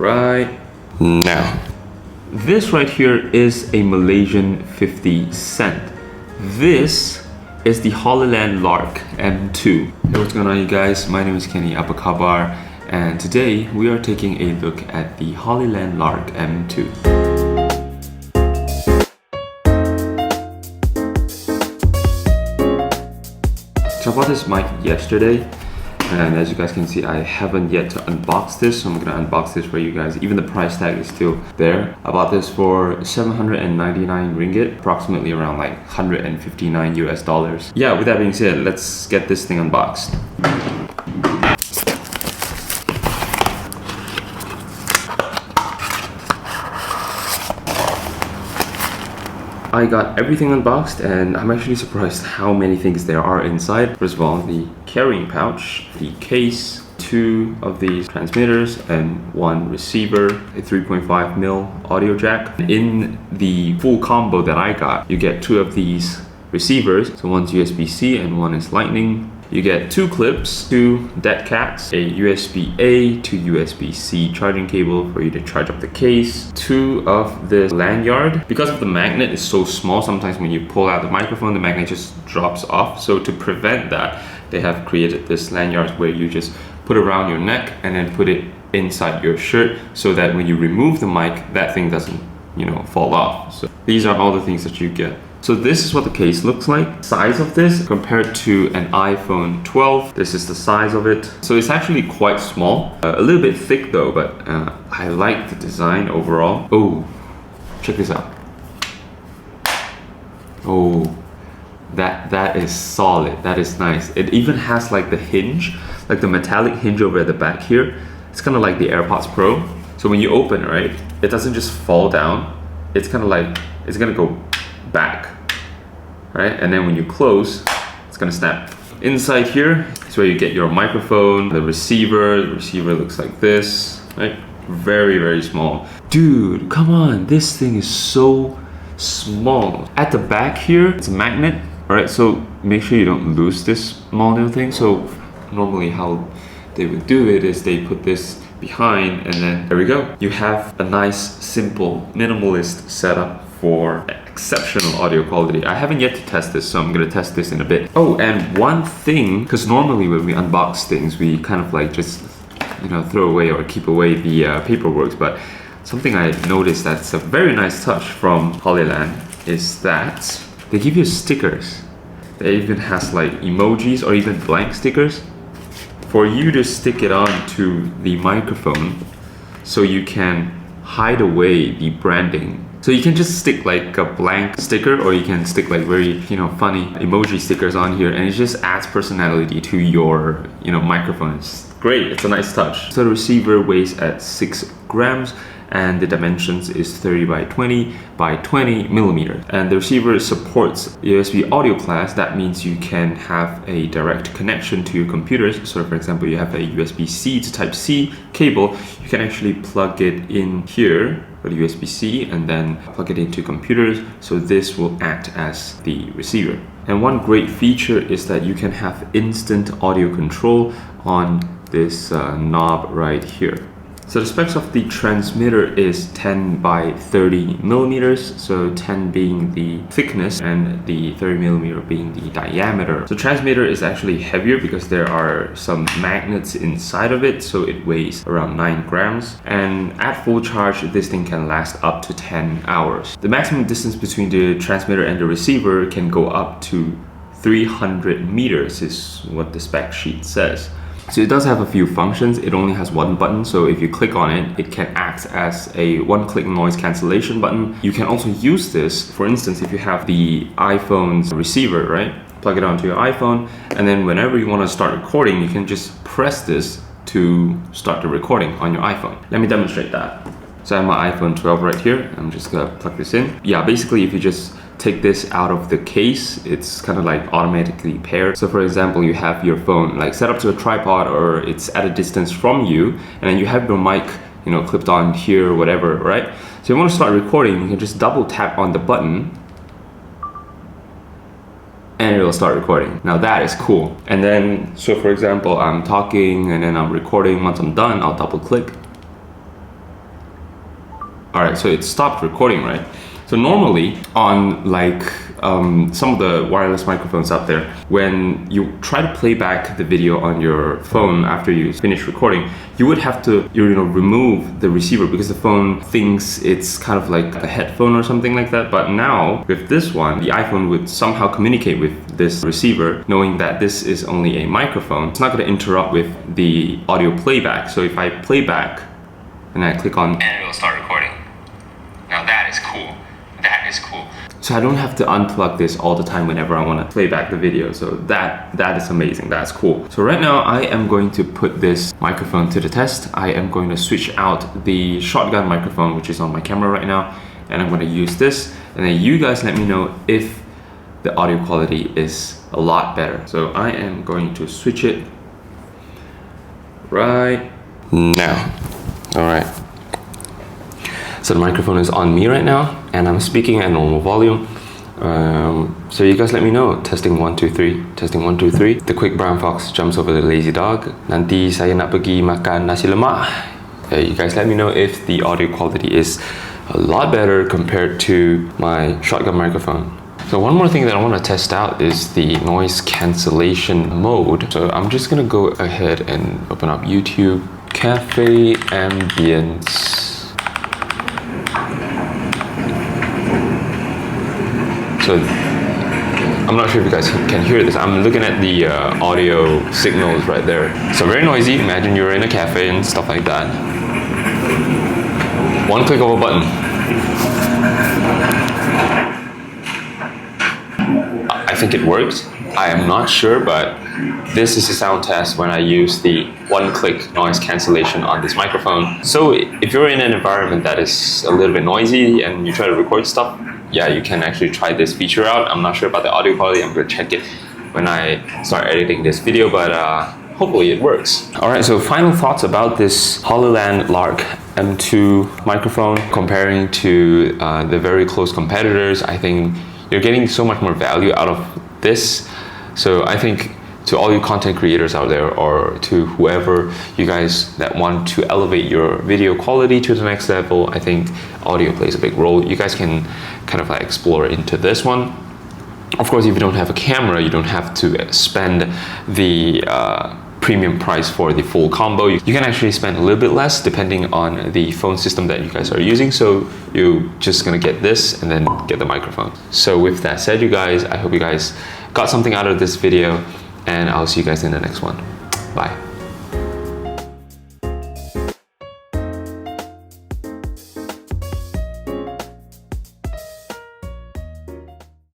right now. This right here is a Malaysian 50 cent. This is the Hollyland Lark M2. Hey, what's going on, you guys? My name is Kenny, apa khabar? And today we are taking a look at the Hollyland Lark M2. So I bought this mic yesterday, and as you guys can see, I haven't yet to unbox this, so I'm gonna unbox this for you guys. Even the price tag is still there. I bought this for 799 ringgit, approximately around like 159 US dollars. Yeah, with that being said, let's get this thing unboxed. I got everything unboxed, and I'm actually surprised how many things there are inside. First of all, the carrying pouch, the case, 2 of these transmitters and 1 receiver, a 3.5mm audio jack. In the full combo that I got, you get 2 of these receivers. So one's USB-C and one is Lightning. You get 2 clips, 2 dead cats, a USB-A to USB-C charging cable for you to charge up the case, 2 of this lanyard. Because of the magnet is so small, sometimes when you pull out the microphone, the magnet just drops off. So to prevent that, they have created this lanyard where you just put it around your neck and then put it inside your shirt so that when you remove the mic, that thing doesn't, fall off. So these are all the things that you get. So this is what the case looks like. Size of this compared to an iPhone 12. This is the size of it. So it's actually quite small. A little bit thick though, but I like the design overall. Oh, check this out. Oh, that is solid. That is nice. It even has like the hinge, like the metallic hinge over at the back here. It's kind of like the AirPods Pro. So when you open it, right, it doesn't just fall down. It's kind of like, it's gonna go back, right? And then when you close, it's gonna snap. Inside here is where you get your microphone, the receiver. The receiver looks like this, right? Very, very small. Dude, come on, this thing is so small. At the back here, it's a magnet, all right? So make sure you don't lose this small little thing. So normally how they would do it is they put this behind, and then there we go. You have a nice, simple, minimalist setup for exceptional audio quality. I haven't yet to test this, so I'm gonna test this in a bit. Oh, and one thing, because normally when we unbox things, we kind of like just, throw away or keep away the paperwork, but something I noticed that's a very nice touch from Hollyland is that they give you stickers. They even has like emojis or even blank stickers for you to stick it onto the microphone so you can hide away the branding. So you can just stick like a blank sticker, or you can stick like very, funny emoji stickers on here, and it just adds personality to your, microphone. It's great, it's a nice touch. So the receiver weighs at 6 grams, and the dimensions is 30 by 20 by 20 millimeters. And the receiver supports USB audio class. That means you can have a direct connection to your computers. So for example, you have a USB-C to Type-C cable, you can actually plug it in here with USB-C and then plug it into computers. So this will act as the receiver. And one great feature is that you can have instant audio control on this knob right here. So the specs of the transmitter is 10 by 30 millimeters, so 10 being the thickness and the 30 millimeter being the diameter. So transmitter is actually heavier because there are some magnets inside of it, so it weighs around 9 grams. And at full charge, this thing can last up to 10 hours. The maximum distance between the transmitter and the receiver can go up to 300 meters is what the spec sheet says. So it does have a few functions. It only has 1 button, so if you click on it, it can act as a one-click noise cancellation button. You can also use this, for instance, if you have the iPhone's receiver, right? Plug it onto your iPhone, and then whenever you want to start recording, you can just press this to start the recording on your iPhone. Let me demonstrate that. So I have my iPhone 12 right here. I'm just gonna plug this in. Yeah, basically if you just take this out of the case, it's kind of like automatically paired. So for example, you have your phone like set up to a tripod, or it's at a distance from you, and then you have your mic, clipped on here or whatever, right? So if you want to start recording, you can just double tap on the button and it'll start recording. Now that is cool. And then, so for example, I'm talking and then I'm recording. Once I'm done, I'll double click All right, so it stopped recording, right? So normally on like some of the wireless microphones out there, when you try to play back the video on your phone after you finish recording, you would have to remove the receiver because the phone thinks it's kind of like a headphone or something like that. But now with this one, the iPhone would somehow communicate with this receiver, knowing that this is only a microphone. It's not going to interrupt with the audio playback. So if I play back and I click on, and it'll start recording. Now that is cool. That is cool. So I don't have to unplug this all the time whenever I want to play back the video. So that is amazing. That's cool. So right now I am going to put this microphone to the test. I am going to switch out the shotgun microphone, which is on my camera right now, and I'm going to use this. And then you guys let me know if the audio quality is a lot better. So I am going to switch it right now. All right. So the microphone is on me right now, and I'm speaking at normal volume. So you guys let me know. Testing 1, 2, 3. Testing 1, 2, 3. The quick brown fox jumps over the lazy dog. Nanti saya nak pergi makan nasi lemak. You guys let me know if the audio quality is a lot better compared to my shotgun microphone. So one more thing that I want to test out is the noise cancellation mode. So I'm just gonna go ahead and open up YouTube. Cafe ambience. So I'm not sure if you guys can hear this. I'm looking at the audio signals right there. So very noisy. Imagine you're in a cafe and stuff like that. One click of a button. I think it works. I am not sure, but this is a sound test when I use the one-click noise cancellation on this microphone. So if you're in an environment that is a little bit noisy and you try to record stuff, yeah, you can actually try this feature out. I'm not sure about the audio quality. I'm gonna check it when I start editing this video, but hopefully it works. All right, so final thoughts about this Hollyland Lark M2 microphone. Comparing to the very close competitors, I think you're getting so much more value out of this. So I think to all you content creators out there, or to whoever you guys that want to elevate your video quality to the next level, I think audio plays a big role. You guys can kind of like explore into this one. Of course, if you don't have a camera, you don't have to spend the premium price for the full combo. You can actually spend a little bit less depending on the phone system that you guys are using. So you're just gonna get this and then get the microphone. So with that said, you guys, I hope you guys got something out of this video, and I'll see you guys in the next one. Bye.